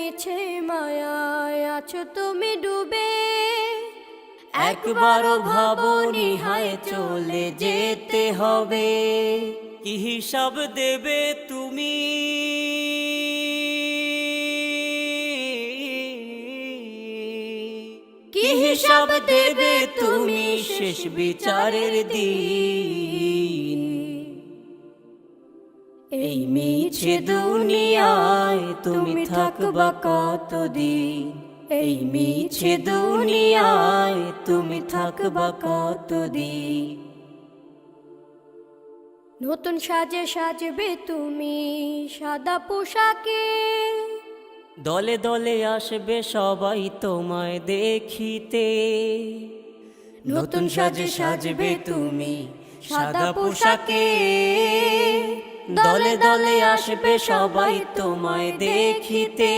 মিছে মায়ায় আছো তুমি ডুবে। একবারও ভাবনি হায় চলে যেতে হবে। কি হিসাব দেবে তুমি? কি হিসাব দেবে তুমি শেষ বিচারের দিন? এই মিছে দুনিয়ায় তুমি থাকবা কতদিন? এই মিছে দুনিয়ায় তুমি থাকবা কতদিন? নতুন সাজে সাজবে তুমি সাদা পোশাকে। দলে দলে আসবে সবাই তোমায় দেখিতে। নতুন সাজে সাজবে তুমি সাদা পোশাকে। দলে দলে আসবে সবাই তোমায় দেখিতে।